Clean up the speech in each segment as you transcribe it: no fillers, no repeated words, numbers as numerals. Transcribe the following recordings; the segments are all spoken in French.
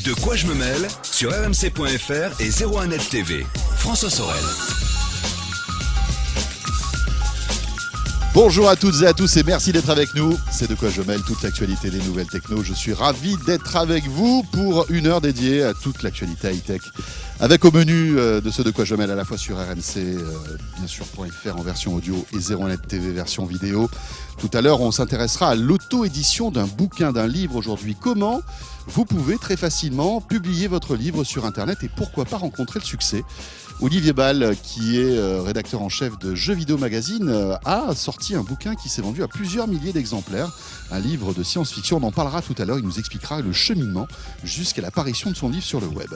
De quoi je me mêle sur rmc.fr et 01net TV. François Sorel. Bonjour à toutes et à tous et merci d'être avec nous. C'est De quoi je mêle, toute l'actualité des nouvelles techno. Je suis ravi d'être avec vous pour une heure dédiée à toute l'actualité high-tech. Avec au menu de ce De quoi je mêle à la fois sur RMC, bien sûr .fr en version audio et 01net TV version vidéo. Tout à l'heure, on s'intéressera à l'auto-édition d'un bouquin, d'un livre aujourd'hui. Comment vous pouvez très facilement publier votre livre sur Internet et pourquoi pas rencontrer le succès. Olivier Ball, qui est rédacteur en chef de Jeux Vidéo Magazine, a sorti un bouquin qui s'est vendu à plusieurs milliers d'exemplaires. Un livre de science-fiction, on en parlera tout à l'heure, il nous expliquera le cheminement jusqu'à l'apparition de son livre sur le web.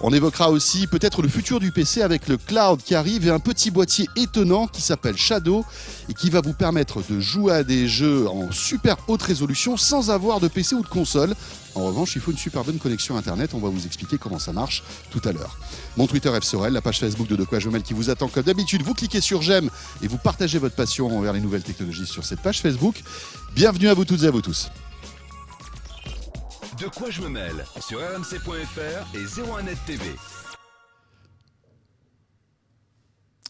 On évoquera aussi peut-être le futur du PC avec le cloud qui arrive et un petit boîtier étonnant qui s'appelle Shadow et qui va vous permettre de jouer à des jeux en super haute résolution sans avoir de PC ou de console. En revanche, il faut une super bonne connexion Internet. On va vous expliquer comment ça marche tout à l'heure. Mon Twitter F Sorel, la page Facebook de quoi je mêle qui vous attend comme d'habitude. Vous cliquez sur j'aime et vous partagez votre passion envers les nouvelles technologies sur cette page Facebook. Bienvenue à vous toutes et à vous tous. De quoi je me mêle sur rmc.fr et 01net TV.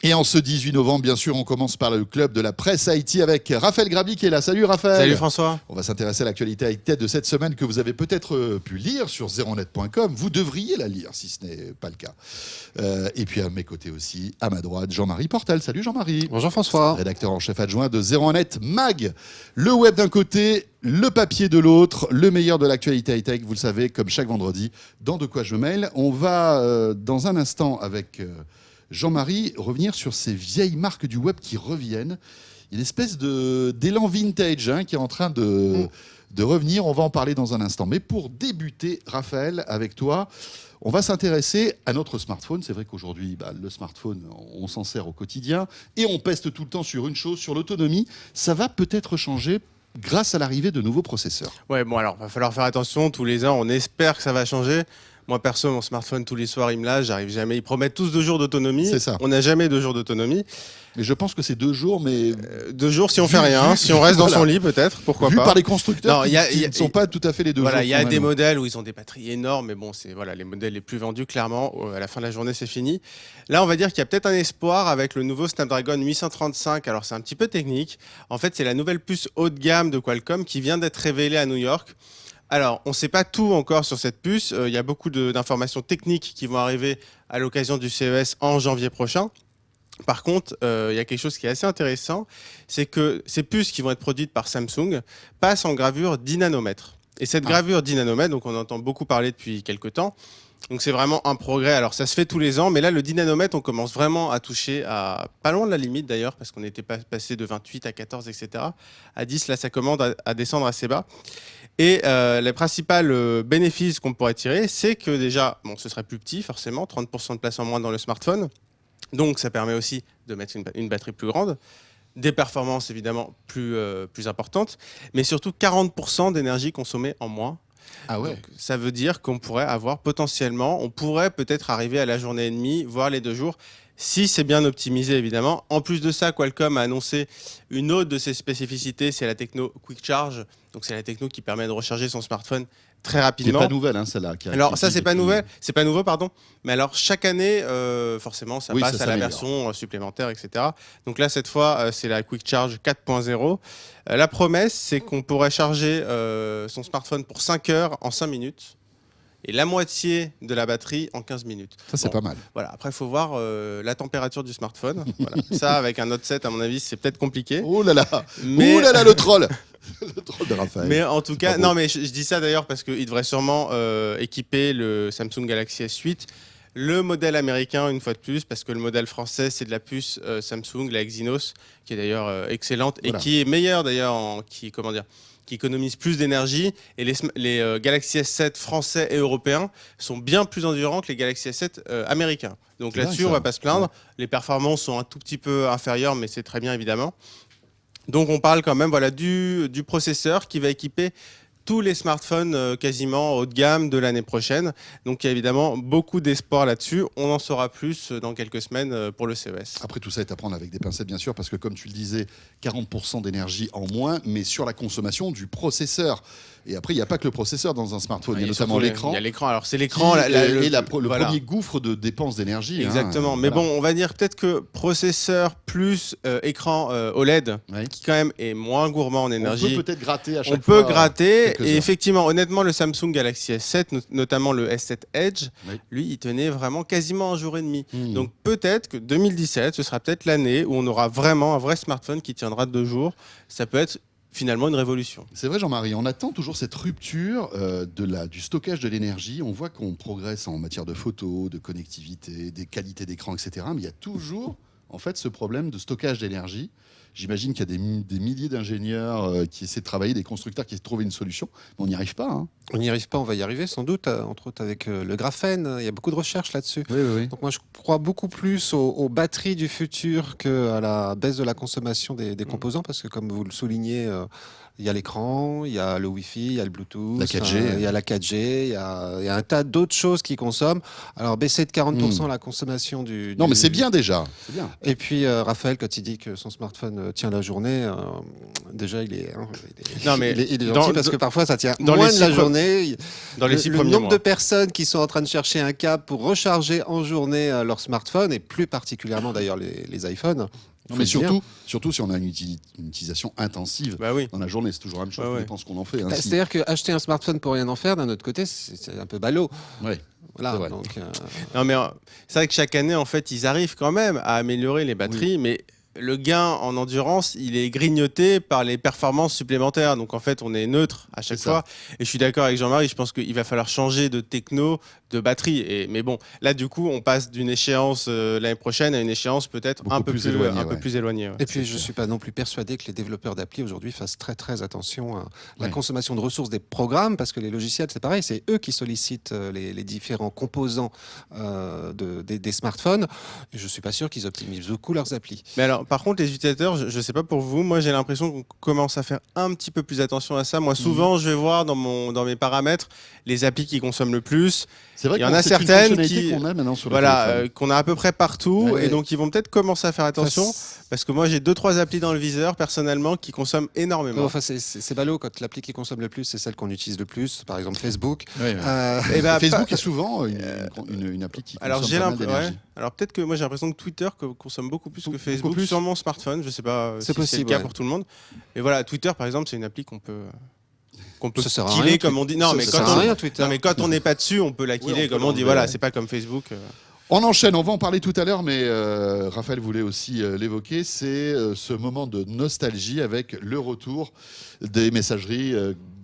Et en ce 18 novembre, bien sûr, on commence par le club de la presse Haïti avec Raphaël Grabi qui est là. Salut Raphaël. Salut François. On va s'intéresser à l'actualité Haïti de cette semaine que vous avez peut-être pu lire sur 01net.com. Vous devriez la lire si ce n'est pas le cas. Et puis à mes côtés aussi, à ma droite, Jean-Marie Portal. Salut Jean-Marie. Bonjour François. Rédacteur en chef adjoint de 01net Mag. Le web d'un côté, le papier de l'autre, le meilleur de l'actualité high-tech, vous le savez, comme chaque vendredi, dans De quoi je mêle. On va, dans un instant, avec Jean-Marie, revenir sur ces vieilles marques du web qui reviennent. Il y a une espèce d'élan vintage qui est en train de revenir. On va en parler dans un instant. Mais pour débuter, Raphaël, avec toi, on va s'intéresser à notre smartphone. C'est vrai qu'aujourd'hui, le smartphone, on s'en sert au quotidien et on peste tout le temps sur une chose, sur l'autonomie. Ça va peut-être changer grâce à l'arrivée de nouveaux processeurs. Ouais, bon alors, va falloir faire attention. Tous les ans, on espère que ça va changer. Moi, perso, mon smartphone, tous les soirs, il me lâche, j'arrive jamais. Ils promettent tous 2 jours d'autonomie. C'est ça. On n'a jamais 2 jours d'autonomie. Mais je pense que c'est 2 jours, mais 2 jours si on fait rien, si on reste dans son lit, peut-être, pourquoi vu pas. par les constructeurs Non, qui ne sont pas tout à fait les 2 jours. Voilà, il y a quand des même. modèles où ils ont des batteries énormes, mais bon, c'est les modèles les plus vendus, clairement. À la fin de la journée, c'est fini. Là, on va dire qu'il y a peut-être un espoir avec le nouveau Snapdragon 835. Alors, c'est un petit peu technique. En fait, c'est la nouvelle puce haut de gamme de Qualcomm qui vient d'être révélée à New York. Alors, on ne sait pas tout encore sur cette puce. Il y a beaucoup d'informations techniques qui vont arriver à l'occasion du CES en janvier prochain. Par contre, il y a quelque chose qui est assez intéressant, c'est que ces puces qui vont être produites par Samsung passent en gravure 10 nanomètres. Et cette gravure 10 nanomètres, donc on entend beaucoup parler depuis quelques temps, donc c'est vraiment un progrès. Alors ça se fait tous les ans, mais là le 10 nanomètres, on commence vraiment à toucher à pas loin de la limite d'ailleurs, parce qu'on était passé de 28 à 14, etc. À 10, là ça commence à descendre assez bas. Et les principaux bénéfices qu'on pourrait tirer, c'est que déjà, ce serait plus petit forcément, 30% de place en moins dans le smartphone. Donc ça permet aussi de mettre une batterie plus grande, des performances évidemment plus importantes, mais surtout 40% d'énergie consommée en moins. Ah ouais. Donc, ça veut dire qu'on pourrait avoir potentiellement, on pourrait peut-être arriver à la journée et demie, voire les 2 jours, si c'est bien optimisé évidemment. En plus de ça, Qualcomm a annoncé une autre de ses spécificités, c'est la techno Quick Charge. Donc c'est la techno qui permet de recharger son smartphone très rapidement. C'est pas nouvelle, celle-là. Alors ça c'est pas nouveau, pardon. Mais alors chaque année, forcément, ça passe à la version supplémentaire, etc. Donc là cette fois, c'est la Quick Charge 4.0. La promesse, c'est qu'on pourrait charger son smartphone pour 5 heures en 5 minutes. Et la moitié de la batterie en 15 minutes. Ça, c'est pas mal. Voilà. Après, il faut voir la température du smartphone. Voilà. Ça, avec un Note 7, à mon avis, c'est peut-être compliqué. Oh là là, mais... oh là là, le troll. Le troll de Raphaël. Mais en tout cas, non, mais je dis ça d'ailleurs parce qu'il devrait sûrement équiper le Samsung Galaxy S8. Le modèle américain, une fois de plus, parce que le modèle français, c'est de la puce Samsung, la Exynos, qui est d'ailleurs excellente et qui est meilleure d'ailleurs, qui économise plus d'énergie. Et les Galaxy S7 français et européens sont bien plus endurants que les Galaxy S7 américains. Donc là-dessus, on ne va pas se plaindre. Ouais. Les performances sont un tout petit peu inférieures, mais c'est très bien évidemment. Donc on parle quand même du processeur qui va équiper tous les smartphones quasiment haut de gamme de l'année prochaine. Donc il y a évidemment beaucoup d'espoir là-dessus. On en saura plus dans quelques semaines pour le CES. Après, tout ça est à prendre avec des pincettes, bien sûr, parce que comme tu le disais, 40% d'énergie en moins, mais sur la consommation du processeur. Et après, il n'y a pas que le processeur dans un smartphone, il y a notamment l'écran. Il y a l'écran. Alors c'est l'écran le voilà. premier gouffre de dépenses d'énergie. Exactement. Mais bon, on va dire peut-être que processeur plus écran OLED, qui quand même est moins gourmand en énergie. On peut peut-être gratter à chaque fois. On peut gratter. Et effectivement, honnêtement, le Samsung Galaxy S7, notamment le S7 Edge, lui, il tenait vraiment quasiment un jour et demi. Donc peut-être que 2017, ce sera peut-être l'année où on aura vraiment un vrai smartphone qui tiendra 2 jours. Ça peut être finalement une révolution. C'est vrai, Jean-Marie, on attend toujours cette rupture du stockage de l'énergie. On voit qu'on progresse en matière de photos, de connectivité, des qualités d'écran, etc. Mais il y a toujours en fait ce problème de stockage d'énergie. J'imagine qu'il y a des milliers d'ingénieurs qui essaient de travailler, des constructeurs qui essaient de trouver une solution, mais on n'y arrive pas. On n'y arrive pas, on va y arriver sans doute, entre autres avec le graphène. Il y a beaucoup de recherches là-dessus. Oui. Donc moi, je crois beaucoup plus aux batteries du futur qu'à la baisse de la consommation des composants, parce que comme vous le soulignez, il y a l'écran, il y a le Wi-Fi, il y a le Bluetooth, la 4G, il y a la 4G, il y a un tas d'autres choses qui consomment. Alors baisser de 40% la consommation du... Non, mais c'est bien déjà. C'est bien. Et puis Raphaël, quand il dit que son smartphone tient la journée, déjà il est gentil parce que parfois ça tient moins de la journée. Dans les 6 le premiers nombre mois. de personnes qui sont en train de chercher un câble pour recharger en journée leur smartphone, et plus particulièrement d'ailleurs les iPhones. Non, mais surtout si on a une utilisation intensive dans la journée, c'est toujours la même chose. Je pense qu'on en fait. C'est-à-dire qu'acheter un smartphone pour rien en faire, d'un autre côté, c'est un peu ballot. Ouais. Voilà, donc, Non, mais c'est vrai que chaque année, en fait, ils arrivent quand même à améliorer les batteries, mais le gain en endurance, il est grignoté par les performances supplémentaires. Donc en fait, on est neutre à chaque fois. Et je suis d'accord avec Jean-Marie, je pense qu'il va falloir changer de techno, de batterie. Mais bon, là du coup, on passe d'une échéance l'année prochaine à une échéance peut-être un peu plus éloignée. Et puis je ne suis pas non plus persuadé que les développeurs d'appli aujourd'hui fassent très très attention à la consommation de ressources des programmes, parce que les logiciels, c'est pareil, c'est eux qui sollicitent les différents composants des smartphones. Et je ne suis pas sûr qu'ils optimisent beaucoup leurs applis. Mais alors, par contre, les utilisateurs, je ne sais pas pour vous, moi j'ai l'impression qu'on commence à faire un petit peu plus attention à ça. Moi, souvent, je vais voir dans mes paramètres les applis qui consomment le plus. C'est vrai qu'il y en a certaines qu'on a maintenant sur le téléphone. Qu'on a à peu près partout, et donc ils vont peut-être commencer à faire attention, parce que moi j'ai 2-3 applis dans le viseur personnellement qui consomment énormément. Enfin, c'est ballot quand l'appli qui consomme le plus, c'est celle qu'on utilise le plus, par exemple Facebook. Facebook est souvent une appli qui consomme pas mal d'énergie. Alors peut-être que moi j'ai l'impression que Twitter consomme beaucoup plus que Facebook sur mon smartphone. Je sais pas si c'est le cas pour tout le monde. Mais voilà, Twitter par exemple, c'est une appli qu'on peut killer comme on dit. Non, mais quand on n'est pas dessus, on peut la killer comme on dit. Voilà, c'est pas comme Facebook. On enchaîne, on va en parler tout à l'heure, mais Raphaël voulait aussi l'évoquer, c'est ce moment de nostalgie avec le retour des messageries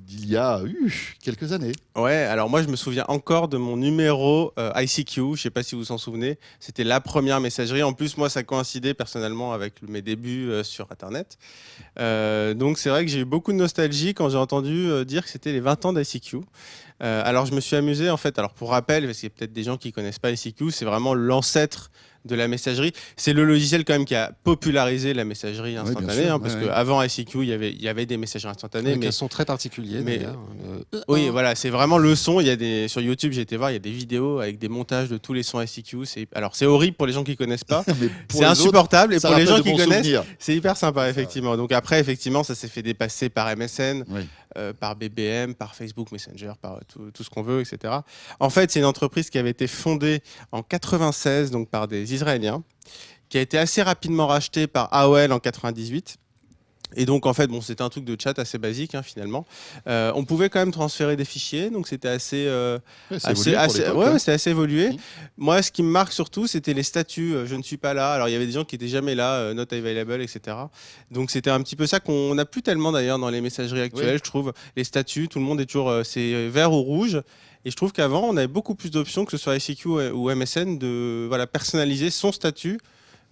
d'il y a quelques années. Ouais, alors moi je me souviens encore de mon numéro ICQ, je sais pas si vous vous en souvenez, c'était la première messagerie. En plus, moi ça coïncidait personnellement avec mes débuts sur Internet. Donc c'est vrai que j'ai eu beaucoup de nostalgie quand j'ai entendu dire que c'était les 20 ans d'ICQ. Alors je me suis amusé en fait, alors pour rappel, parce qu'il y a peut-être des gens qui connaissent pas ICQ, c'est vraiment l'ancêtre de la messagerie. C'est le logiciel quand même qui a popularisé la messagerie instantanée, parce qu'avant ICQ, il y avait des messageries instantanées. Mais un son très particulier d'ailleurs. Oui, voilà, c'est vraiment le son. Sur YouTube, j'ai été voir, il y a des vidéos avec des montages de tous les sons ICQ. Alors c'est horrible pour les gens qui connaissent pas. C'est insupportable. Et pour les gens qui connaissent, c'est hyper sympa, effectivement. Donc après, effectivement, ça s'est fait dépasser par MSN. Par BBM, par Facebook Messenger, par tout ce qu'on veut, etc. En fait, c'est une entreprise qui avait été fondée en 96, donc par des Israéliens, qui a été assez rapidement rachetée par AOL en 98. Et donc, en fait, c'était un truc de chat assez basique, finalement. On pouvait quand même transférer des fichiers, donc c'était assez évolué. Moi, ce qui me marque surtout, c'était les statuts. Je ne suis pas là. Alors, il y avait des gens qui n'étaient jamais là, not available, etc. Donc, c'était un petit peu ça qu'on n'a plus tellement, d'ailleurs, dans les messageries actuelles, je trouve. Les statuts, tout le monde est toujours... c'est vert ou rouge. Et je trouve qu'avant, on avait beaucoup plus d'options, que ce soit ICQ ou MSN, de personnaliser son statut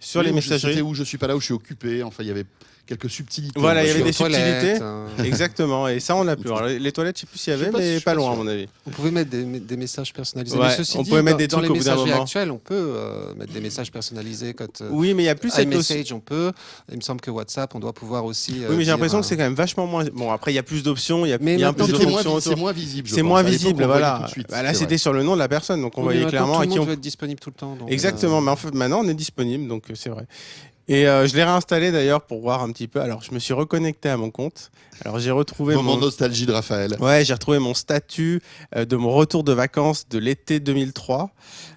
sur les messageries. C'était où je suis pas là, où je suis occupé. Enfin, il y avait quelques subtilités. Voilà, il y avait des Toilettes, subtilités. Exactement, et ça on l'a plus. Alors, les toilettes, je sais plus s'il y Je sais avait, pas si- mais je suis pas pas loin à sûr. mon avis. On pouvait mettre des messages personnalisés. Ouais, Mais ceci on dit, pouvait mettre des dans trucs les au bout d'un messageries moment. actuels, on peut mettre des messages personnalisés. Quand, Oui, mais il y a plus cette iMessage, on peut. Il me semble que WhatsApp, on doit pouvoir aussi. Oui, mais j'ai dire, l'impression que c'est quand même vachement moins. Bon, après, il y a plus d'options, il y a, Mais il y a un maintenant, peu de C'était fonctions moins, autour. c'est moins visible. je C'est pense. moins À l'époque, visible, on voyait voilà. tout de suite, Bah, là, c'est c'était vrai. sur le nom de la personne, donc on Oui, voyait mais clairement tout à le qui monde on. veut être disponible tout le temps. Donc, Exactement, mais en fait, maintenant, on est disponible, donc c'est vrai. Et je l'ai réinstallé d'ailleurs pour voir un petit peu. Alors, je me suis reconnecté à mon compte. Alors, j'ai retrouvé Moment mon. nostalgie de Raphaël. Ouais, j'ai retrouvé mon statut de mon retour de vacances de l'été 2003.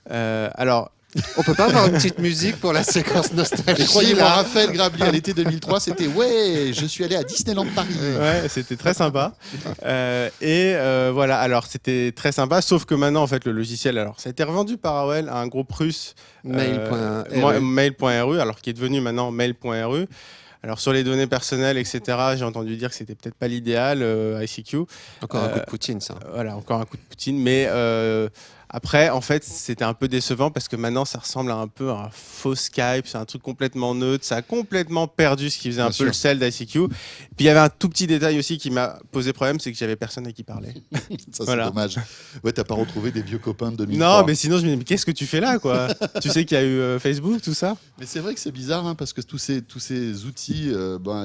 Alors, On peut pas avoir une petite musique pour la séquence Et nostalgie croyez-moi, là Raphaël Grabli à l'été 2003, c'était ouais, je suis allé à Disneyland Paris. ouais, c'était très sympa. Voilà, alors c'était très sympa, sauf que maintenant, en fait, le logiciel, alors ça a été revendu par AOL à un groupe russe, Mail.ru. Mail.ru, alors qui est devenu maintenant Mail.ru. Alors sur les données personnelles, etc., j'ai entendu dire que c'était peut-être pas l'idéal, ICQ. Encore un coup de Poutine, ça. Voilà, encore un coup de Poutine. Mais après, en fait, c'était un peu décevant parce que maintenant, ça ressemble à un peu à un faux Skype. C'est un truc complètement neutre. Ça a complètement perdu ce qui faisait un Bien peu sûr. le sel d'ICQ. Puis il y avait un tout petit détail aussi qui m'a posé problème, c'est que j'avais personne à qui parler. Ça, Voilà. c'est dommage. Ouais, t'as pas retrouvé des vieux copains de 2003. Non, mais sinon, je me dis, mais qu'est-ce que tu fais là, quoi? Tu sais qu'il y a eu Facebook, tout ça? Mais c'est vrai que c'est bizarre, hein, parce que tous ces outils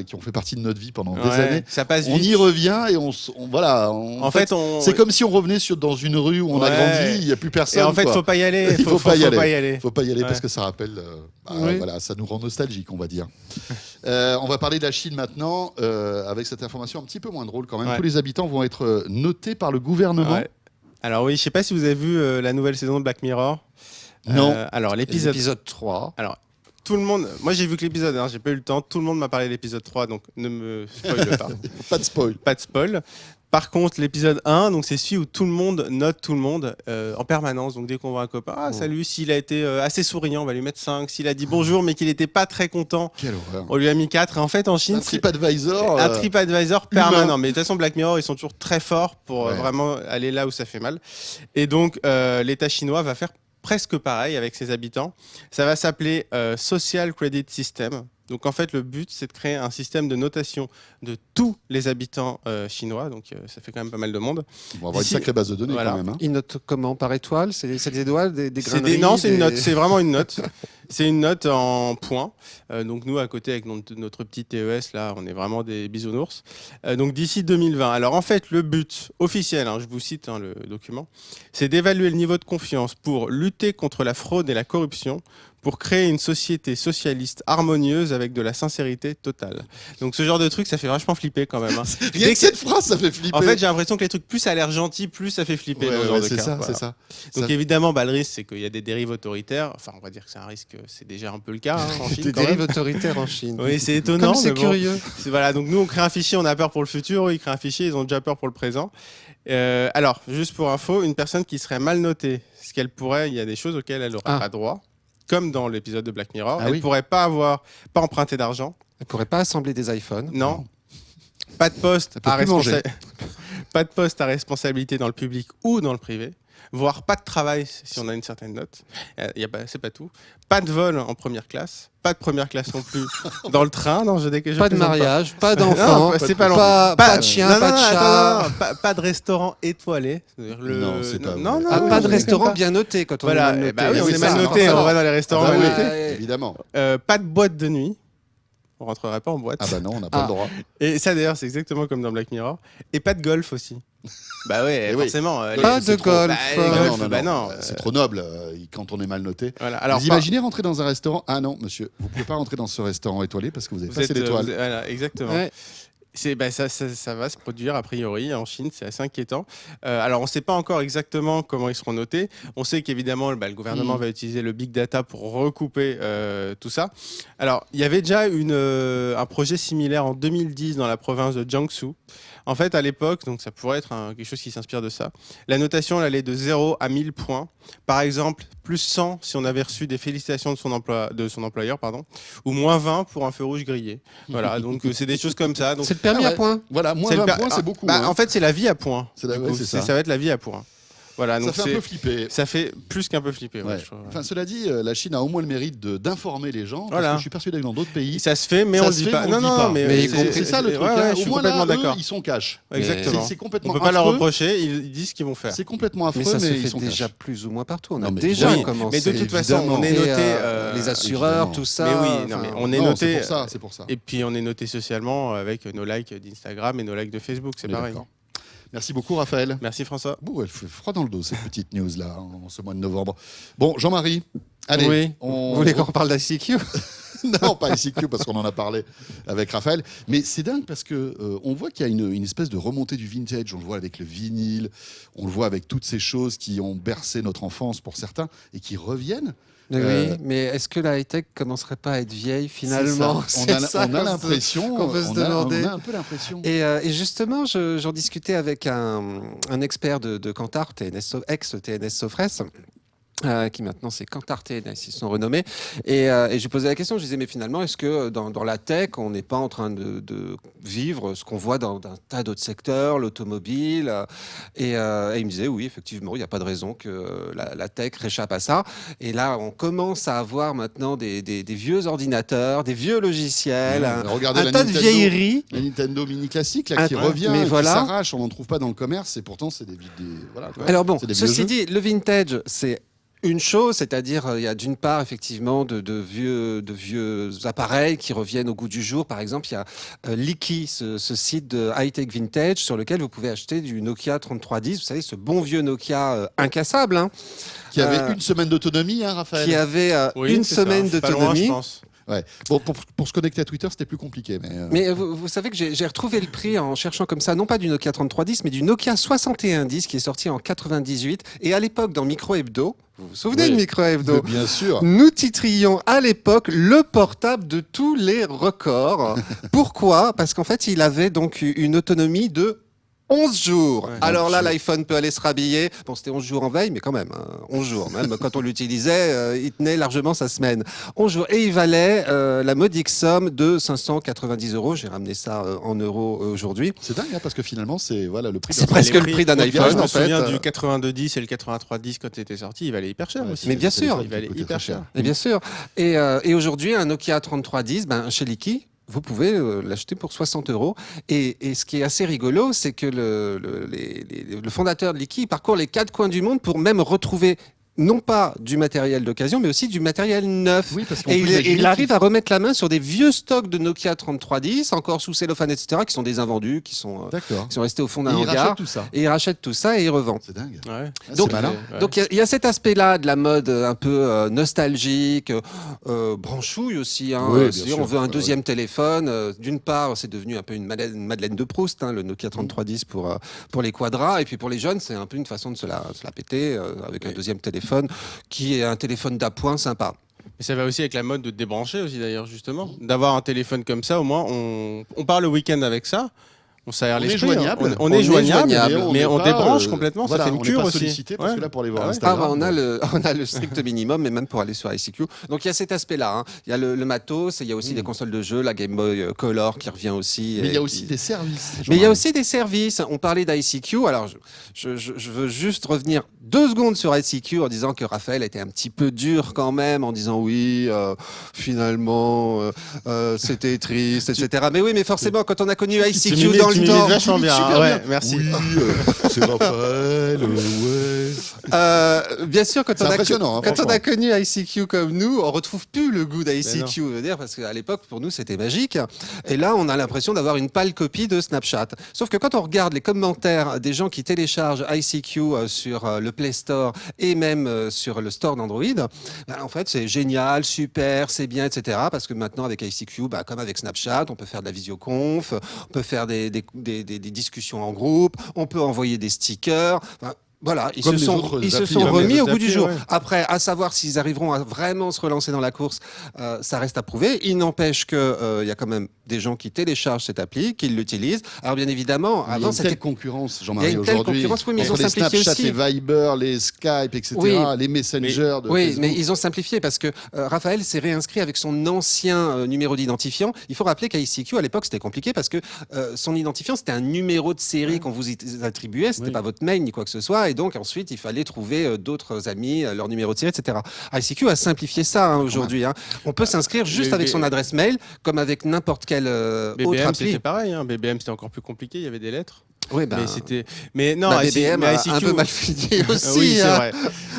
qui ont fait partie de notre vie pendant des Ouais, années, ça passe on vite. y revient et voilà. En fait, on. c'est comme si on revenait dans une rue où on a Ouais. grandi, il n'y a plus personne. Et en fait, quoi. faut pas y aller. Il faut pas y aller. Pas y aller. Faut pas y aller Ouais. parce que ça rappelle, Oui. voilà, ça nous rend nostalgique, on va dire. On va parler de la Chine maintenant, avec cette information un petit peu moins drôle quand même. Ouais. Tous les habitants vont être notés par le gouvernement. Ouais. Alors oui, je sais pas si vous avez vu la nouvelle saison de Black Mirror. Non. Alors l'épisode. L'épisode 3. Alors tout le monde. Moi j'ai vu que l'épisode. J'ai pas eu le temps. Tout le monde m'a parlé de l'épisode 3, donc ne me spoile pas. Pas de spoil. Pas de spoil. Par contre, l'épisode 1, donc c'est celui où tout le monde note tout le monde en permanence. Donc dès qu'on voit un copain, salut, s'il a été assez souriant, on va lui mettre 5. S'il a dit bonjour, mais qu'il n'était pas très content, Quelle horreur. on lui a mis 4. Et en fait, en Chine, Un c'est TripAdvisor. un TripAdvisor humain. permanent. Mais de toute façon, Black Mirror, ils sont toujours très forts pour Ouais. vraiment aller là où ça fait mal. Et donc, l'État chinois va faire presque pareil avec ses habitants. Ça va s'appeler Social Credit System. Donc en fait, le but, c'est de créer un système de notation de tous les habitants chinois. Donc ça fait quand même pas mal de monde. On va avoir une D'ici- sacrée base de données Voilà. quand même. Hein. Il note comment? Par étoile? C'est des étoiles, des C'est graineries? non, c'est une des- note. C'est vraiment une note. C'est une note en points. Donc nous, à côté, avec notre petit TES, là, on est vraiment des bisounours. Donc d'ici 2020. Alors en fait, le but officiel, je vous cite le document, c'est d'évaluer le niveau de confiance pour lutter contre la fraude et la corruption, pour créer une société socialiste harmonieuse avec de la sincérité totale. Donc ce genre de truc, ça fait vachement flipper quand même. Rien que cette phrase, ça fait flipper. En fait, j'ai l'impression que les trucs, plus ça a l'air gentil, plus ça fait flipper Ouais, dans ce ouais, genre de c'est cas. ça, Voilà. c'est ça. Donc Ça- évidemment, le risque, c'est qu'il y a des dérives autoritaires. Enfin, on va dire que c'est un risque, c'est déjà un peu le cas en Chine. Des quand même. dérives autoritaires en Chine. Oui, c'est étonnant. Comme c'est mais bon. curieux. Voilà, donc nous, on crée un fichier, on a peur pour le futur. Eux, ils créent un fichier, ils ont déjà peur pour le présent. Alors, juste pour info, une personne qui serait mal notée, ce qu'elle pourrait, il y a des choses auxquelles elle n'aurait pas droit. Comme dans l'épisode de Black Mirror, Ah elle oui. pourrait pas emprunter d'argent. Elle pourrait pas assembler des iPhones. Non. Pas de poste peut à plus manger. pas de poste à responsabilité dans le public ou dans le privé, voire pas de travail si on a une certaine note. C'est pas tout. Pas de vol en première classe, pas de première classe non plus dans le train. Non, je Pas de mariage, pas d'enfants, Non, c'est pas long. pas de chien, non, pas de non, chat. attends, non, pas de restaurant étoilé. C'est-à-dire Non, c'est pas non, vrai. non, Ah, non, pas de non, restaurant pas. bien noté quand on Voilà, est mal noté. bah oui, on oui, est ça, mal non, noté, ça, on non. va dans les restaurants Ah bah mal oui, notés. évidemment. Pas de boîte de nuit. On rentrerait pas en boîte. Ah bah non, on n'a pas le droit. Et ça d'ailleurs, c'est exactement comme dans Black Mirror. Et pas de golf aussi. Bah ouais, Eh oui. forcément. Pas de golf. Bah, les Ah, golf, bah non. C'est trop noble quand on est mal noté. Voilà. Alors, Vous imaginez rentrer dans un restaurant? Ah non, monsieur, vous pouvez pas rentrer dans ce restaurant étoilé parce que vous avez vous passé êtes, l'étoile. voilà, exactement. Ouais. Ça va se produire a priori en Chine, c'est assez inquiétant. Alors on ne sait pas encore exactement comment ils seront notés. On sait qu'évidemment le gouvernement va utiliser le big data pour recouper tout ça. Alors il y avait déjà un projet similaire en 2010 dans la province de Jiangsu. En fait, à l'époque, donc ça pourrait être quelque chose qui s'inspire de ça, la notation elle allait de 0 à 1000 points. Par exemple, plus 100 si on avait reçu des félicitations de son employeur, ou moins 20 pour un feu rouge grillé. Voilà, donc c'est des choses comme ça. Donc, C'est le permis Ah à ouais. point. Voilà, moins c'est le 20 per- points, c'est beaucoup. bah, hein. En fait, c'est la vie à point. C'est la- Du ouais, coup, c'est ça. ça va être la vie à point. Voilà, Ça donc fait un peu flipper. ça fait plus qu'un peu flipper. Ouais. Je trouve. Enfin, cela dit, la Chine a au moins le mérite d'informer les gens. Parce Voilà. que je suis persuadé que dans d'autres pays, Ça se fait, mais ça on le se dit fait, pas. mais on le dit pas. Mais c'est ça le truc. Ouais, hein. je Au suis moins là, complètement eux, d'accord. ils sont cash. Exactement. C'est On complètement peut pas leur affreux. reprocher, ils disent ce qu'ils vont faire. C'est complètement affreux, Mais ça se ils fait sont déjà cash. plus ou moins partout. On Non, a mais déjà évidemment. commencé. Mais de toute façon, évidemment. on est Et, noté. les assureurs, évidemment. tout ça. Mais oui, non, mais on est Non, noté. c'est pour ça. Et puis on est noté socialement avec nos likes d'Instagram et nos likes de Facebook, c'est On est pareil. d'accord. Merci beaucoup, Raphaël. Merci François. Bon, elle fait froid dans le dos, cette petite news-là, en ce mois de novembre. Bon, Jean-Marie, allez. Oui. On... Vous voulez qu'on reparle d'ICQ? Non, pas ICQ, parce qu'on en a parlé avec Raphaël. Mais c'est dingue parce que on voit qu'il y a une espèce de remontée du vintage. On le voit avec le vinyle, on le voit avec toutes ces choses qui ont bercé notre enfance pour certains et qui reviennent. Oui, mais est-ce que la high-tech commencerait pas à être vieille finalement? C'est ça. On a l'impression, qu'on peut se demander. on a un peu l'impression. Et justement, j'en discutais avec un expert de Kantar, ex-TNS Sofres. Qui maintenant c'est Kantar TNS, ils sont renommés. Et je lui posais la question, je disais, mais finalement, est-ce que dans la tech, on n'est pas en train de vivre ce qu'on voit dans un tas d'autres secteurs, l'automobile et il me disait, oui, effectivement, il n'y a pas de raison que la tech réchappe à ça. Et là, on commence à avoir maintenant des vieux ordinateurs, des vieux logiciels, Regardez un la tas de Nintendo. vieilleries. La Nintendo Mini classique là, qui revient, mais qui voilà. s'arrache, on n'en trouve pas dans le commerce et pourtant c'est des voilà, quoi. Alors bon, C'est des vieux ceci jeux. dit, le vintage, c'est une chose, c'est-à-dire il y a d'une part effectivement de vieux appareils qui reviennent au goût du jour. Par exemple, il y a Leaky, ce site de high-tech vintage sur lequel vous pouvez acheter du Nokia 3310. Vous savez, ce bon vieux Nokia incassable, hein, Qui avait une semaine d'autonomie, hein, Raphaël. qui avait Oui, une c'est ça. semaine Pas loin, je d'autonomie. pense. Ouais. Bon, pour se connecter à Twitter, c'était plus compliqué. Mais vous savez que j'ai retrouvé le prix en cherchant comme ça, non pas du Nokia 3310, mais du Nokia 6110 qui est sorti en 98. Et à l'époque, dans Micro Hebdo, vous vous souvenez de Micro Hebdo? Bien sûr. Nous titrions à l'époque le portable de tous les records. Pourquoi? Parce qu'en fait, il avait donc une autonomie de 11 jours. Ouais. Alors là, l'iPhone peut aller se rhabiller. Bon, c'était 11 jours en veille, mais quand même, 11 jours. Même quand on l'utilisait, il tenait largement sa semaine. 11 jours. Et il valait la modique somme de 590 €. J'ai ramené ça en euros aujourd'hui. C'est dingue, hein, parce que finalement, c'est voilà, le prix. C'est d'un- presque les le prix d'un Moi, iPhone, je me en fait. souviens du 8210 et le 8310 quand c'était sorti, il valait hyper cher Ouais, aussi. Mais bien c'est le sûr. téléphone Il qui valait coûtait hyper très cher. Et bien sûr. Et aujourd'hui, un Nokia 3310, chez Leaky, vous pouvez l'acheter pour 60 €. Et ce qui est assez rigolo, c'est que le fondateur de Leaky parcourt les 4 coins du monde pour même retrouver non pas du matériel d'occasion, mais aussi du matériel neuf. Oui, parce qu'on Et peut imaginer il arrive à remettre la main sur des vieux stocks de Nokia 3310, encore sous cellophane, etc., qui sont des invendus, qui sont D'accord. restés au fond Et d'un il hangar. rachète tout ça. Et il rachète tout ça et il revend. C'est dingue. Ouais. Ah, Donc, c'est malin. Ouais. Donc il y a cet aspect-là de la mode un peu nostalgique, branchouille aussi. Hein. Oui, bien C'est-à-dire, sûr. on veut un deuxième téléphone. D'une part, c'est devenu un peu une Madeleine de Proust, hein, le Nokia 3310 pour les quadras. Et puis pour les jeunes, c'est un peu une façon de se la péter avec un deuxième téléphone qui est un téléphone d'appoint sympa. Et ça va aussi avec la mode de débrancher aussi d'ailleurs justement. D'avoir un téléphone comme ça, au moins on part le week-end avec ça. On s'aère On est l'esprit. joignable. On est joignable, mais n'est on pas, débranche complètement. Voilà, ça fait on une n'est cure pas aussi. sollicité parce Ouais. que là, pour aller voir Ah ouais. Instagram. On a le strict minimum, mais même pour aller sur ICQ. Donc il y a cet aspect-là. Hein. Il y a le matos, et il y a aussi des consoles de jeux, la Game Boy Color qui revient aussi. Mais il y a et aussi qui- des services. Mais il y a aussi des services. On parlait d'ICQ. Alors, je veux juste revenir 2 secondes sur ICQ en disant que Raphaël était un petit peu dur quand même, en disant oui, finalement, c'était triste, etc. Mais oui, mais forcément, quand on a connu ICQ dans le temps, vachement bien. Super Ouais, bien. merci. Oui, c'est Raphaël, ouais. bien sûr, quand C'est impressionnant, hein, quand on franchement. a connu ICQ comme nous, on retrouve plus le goût Mais d'ICQ, je veux dire, parce qu'à l'époque, pour nous, c'était magique. Et là, on a l'impression d'avoir une pâle copie de Snapchat. Sauf que quand on regarde les commentaires des gens qui téléchargent ICQ sur le Play Store et même sur le store d'Android, en fait, c'est génial, super, c'est bien, etc. Parce que maintenant, avec ICQ, comme avec Snapchat, on peut faire de la visioconf, on peut faire des discussions en groupe, on peut envoyer des stickers. Enfin, voilà, ils Comme se les sont autres applis, remis comme les au autres goût du applis, jour. ouais. Après, à savoir s'ils arriveront à vraiment se relancer dans la course, ça reste à prouver. Il n'empêche qu'il y a quand même des gens qui téléchargent cette appli, qui l'utilisent. Alors bien évidemment, Il y a avant une c'était telle concurrence, Il y a Jean-Marie, une telle aujourd'hui. concurrence, oui, mais ils Entre ont les simplifié Snapchat, aussi. les Viber, les Skype, etc., Oui. les Messenger de Oui, Facebook. mais ils ont simplifié parce que Raphaël s'est réinscrit avec son ancien numéro d'identifiant. Il faut rappeler qu'à ICQ, à l'époque, c'était compliqué parce que son identifiant, c'était un numéro de série qu'on vous attribuait. C'était Oui. pas votre mail ni quoi que ce soit. Et donc, ensuite, il fallait trouver d'autres amis, leur numéro de série, etc. ICQ a simplifié ça aujourd'hui. On peut s'inscrire juste avec son adresse mail, comme avec n'importe quelle autre BBM, appli. c'était pareil. BBM, c'était encore plus compliqué. Il y avait des lettres. Oui, mais non, BBM mais a ICQ, un peu mal fini aussi. oui,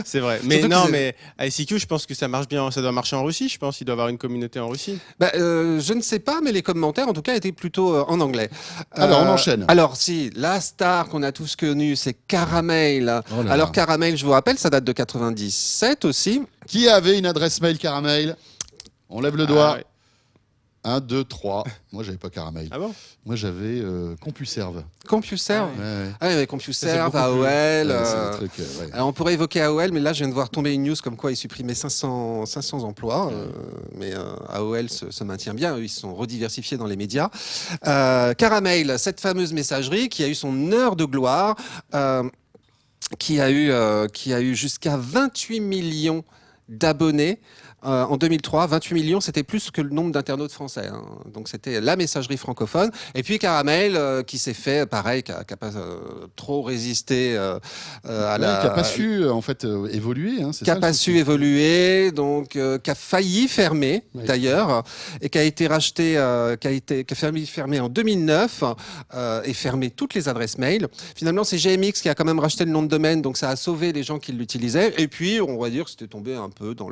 c'est vrai. Mais Surtout non, que mais ICQ, je pense que ça marche bien. Ça doit marcher en Russie. Je pense qu'il doit y avoir une communauté en Russie. Je ne sais pas, mais les commentaires, en tout cas, étaient plutôt en anglais. Alors, on enchaîne. Alors, si, la star qu'on a tous connue, c'est Caramel. Oh là Alors, là. Caramel, je vous rappelle, ça date de 97 aussi. Qui avait une adresse mail Caramel? On lève le doigt. Ouais. 1, 2, 3. Moi, j'avais pas Caramel. Ah bon? Moi, j'avais CompuServe. CompuServe. Ah Ouais. Ah oui, mais Ça, CompuServe, c'est beaucoup plus- AOL. C'est un truc, ouais. Alors, on pourrait évoquer AOL, mais là, je viens de voir tomber une news comme quoi ils supprimaient 500 emplois. Mais AOL se maintient bien. Eux, ils se sont rediversifiés dans les médias. Caramel, cette fameuse messagerie qui a eu son heure de gloire, qui a eu jusqu'à 28 millions d'abonnés. En 2003, 28 millions, c'était plus que le nombre d'internautes français. Donc c'était la messagerie francophone. Et puis Caramel, qui s'est fait, pareil, qui a pas trop résisté à la... Qui n'a pas su, en fait, évoluer. Qui n'a pas su évoluer, donc qui a failli fermer, Oui. d'ailleurs, et qui a été racheté, qui a fermé en 2009 et fermé toutes les adresses mail. Finalement, c'est GMX qui a quand même racheté le nom de domaine, donc ça a sauvé les gens qui l'utilisaient. Et puis, on va dire que c'était tombé un peu dans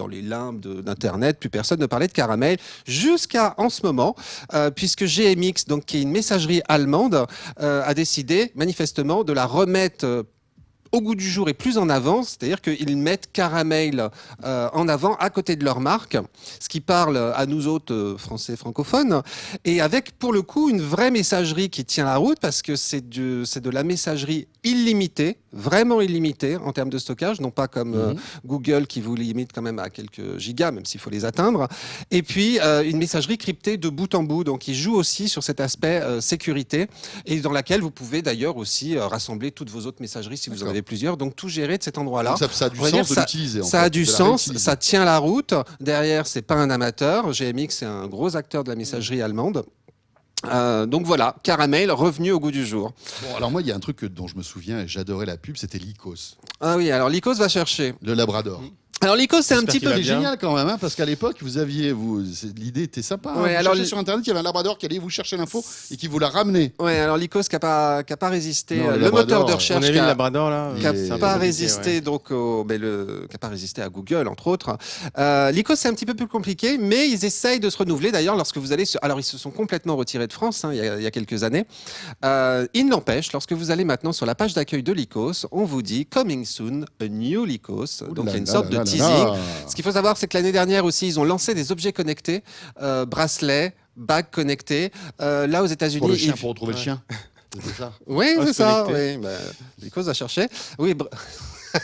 les limbes d'Internet, plus personne ne parlait de Caramel, jusqu'à en ce moment, puisque GMX, donc, qui est une messagerie allemande, a décidé manifestement de la remettre au goût du jour et plus en avant, c'est-à-dire qu'ils mettent Caramel en avant à côté de leur marque, ce qui parle à nous autres Français francophones, et avec pour le coup une vraie messagerie qui tient la route parce que c'est de la messagerie illimitée, vraiment illimitée en termes de stockage, non pas comme Google qui vous limite quand même à quelques gigas, même s'il faut les atteindre, et puis une messagerie cryptée de bout en bout, donc il joue aussi sur cet aspect sécurité, et dans laquelle vous pouvez d'ailleurs aussi rassembler toutes vos autres messageries si vous en avez plusieurs, donc tout gérer de cet endroit-là. Donc ça a du On va dire sens de ça- l'utiliser. Ça a du sens, ça tient la route. Derrière, c'est pas un amateur. GMX, c'est un gros acteur de la messagerie allemande. Donc voilà, Caramel revenu au goût du jour. Bon, alors moi, il y a un truc dont je me souviens et j'adorais la pub, c'était l'Icos, Ah oui, alors Lycos va chercher. le Labrador. Alors Lycos, c'est un J'espère petit qu'il peu... va C'est bien. génial quand même, parce qu'à l'époque, l'idée était sympa. Ouais, Vous alors cherchez sur Internet, il y avait un Labrador qui allait vous chercher l'info et qui vous la ramenait. Ouais, alors Lycos qui a pas résisté. Non, le le Labrador, moteur de On recherche a vu qui le a, Labrador là. Il qui a est pas compliqué, résisté ouais. donc qui a pas résisté à Google entre autres. Lycos c'est un petit peu plus compliqué, mais ils essayent de se renouveler. D'ailleurs, lorsque vous allez alors ils se sont complètement retirés de France il y a quelques années. Il n'empêche, lorsque vous allez maintenant sur la page d'accueil de Lycos, on vous dit coming soon a new Lycos. Donc il y a une sorte de teasing. Ce qu'il faut savoir, c'est que l'année dernière aussi, ils ont lancé des objets connectés, bracelets, bagues connectées. Là, aux États-Unis, Pour le chien, ils- pour retrouver le chien. C'était ça. Oui, Ah, c'est se ça. connecter. Oui, Lycos a cherché. Oui,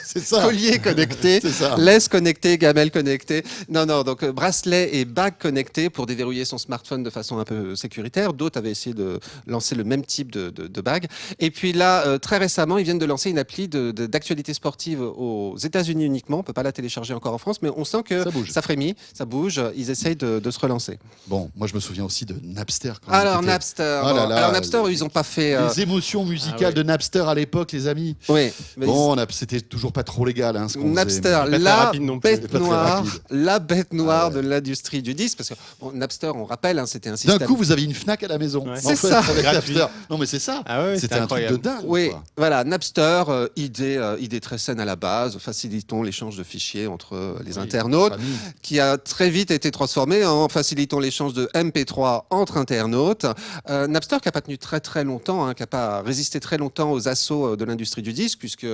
C'est ça. collier connecté, C'est ça. laisse connectée, gamelle connectée. Non, donc bracelet et bague connectée pour déverrouiller son smartphone de façon un peu sécuritaire. D'autres avaient essayé de lancer le même type de bague. Et puis là, très récemment, ils viennent de lancer une appli d'actualité sportive aux États-Unis uniquement. On peut pas la télécharger encore en France, mais on sent que Ça bouge. ça frémit, ça bouge. Ils essayent de se relancer. Bon, moi je me souviens aussi de Napster. Quand Alors c'était- Napster, Oh là là, alors Napster, ils ont pas fait. Les émotions musicales ouais. de Napster à l'époque, les amis. Oui, mais Bon, c'était toujours pas trop légal. Hein, ce qu'on Napster, faisait. très la rapide non plus. Pas bête très noire, rapide. la bête noire Ah ouais. de l'industrie du disque, parce que bon, Napster, on rappelle, hein, c'était un D'un système. coup, vous avez une Fnac à la maison. Ouais. En C'est fait, ça. avec Gratuit. Napster. Non, mais c'est ça. Ah ouais, C'était un truc de incroyable. dingue. Oui, quoi. voilà, Napster, idée très saine à la base, facilitons l'échange de fichiers entre les internautes, Entre amis. qui a très vite été transformé en facilitant l'échange de MP3 entre internautes. Napster qui n'a pas tenu très longtemps, hein, qui n'a pas résisté très longtemps aux assauts de l'industrie du disque, puisque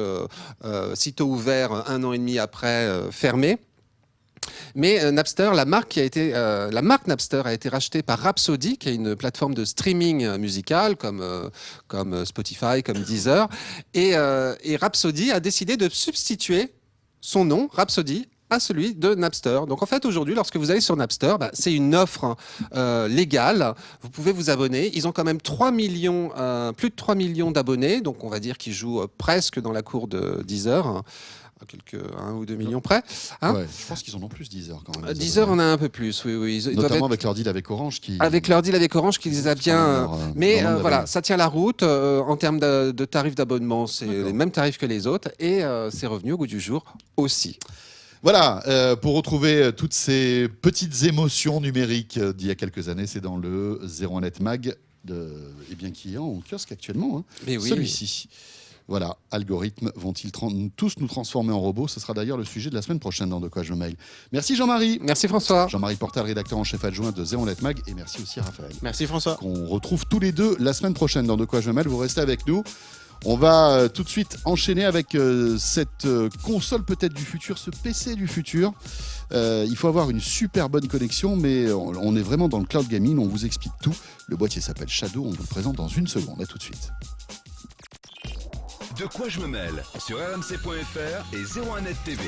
sitôt ouvert 1 an et demi après, fermé. Mais Napster, la marque Napster a été rachetée par Rhapsody, qui est une plateforme de streaming musical comme Spotify, comme Deezer. Et Rhapsody a décidé de substituer son nom, Rhapsody, à celui de Napster. Donc en fait aujourd'hui, lorsque vous allez sur Napster, c'est une offre légale. Vous pouvez vous abonner. Ils ont quand même 3 millions, plus de 3 millions d'abonnés. Donc on va dire qu'ils jouent presque dans la cour de Deezer. à 1 ou 2 millions près. Hein. Ouais, je pense qu'ils en ont plus, Deezer quand même. Deezer, on a un peu plus, oui. Notamment avec leur deal avec Orange. Avec leur deal avec Orange qui les a bien... mais voilà, ça tient la route. En termes de tarifs d'abonnement, c'est les mêmes tarifs que les autres. Et c'est revenu au goût du jour aussi. Voilà, pour retrouver toutes ces petites émotions numériques d'il y a quelques années, c'est dans le 01net Mag, qui est en kiosque actuellement. Hein. Mais oui, celui-ci. Voilà, algorithmes vont-ils tous nous transformer en robots? Ce sera d'ailleurs le sujet de la semaine prochaine dans De quoi je mail. Merci Jean-Marie. Merci François. Jean-Marie Portal, rédacteur en chef adjoint de 01net Mag. Et merci aussi Raphaël. Merci François. Qu'on retrouve tous les deux la semaine prochaine dans De quoi je mail. Vous restez avec nous. On va tout de suite enchaîner avec cette console peut-être du futur, ce PC du futur. Il faut avoir une super bonne connexion, mais on est vraiment dans le cloud gaming. On vous explique tout. Le boîtier s'appelle Shadow. On vous le présente dans une seconde. À tout de suite. De quoi je me mêle sur rmc.fr et 01net TV.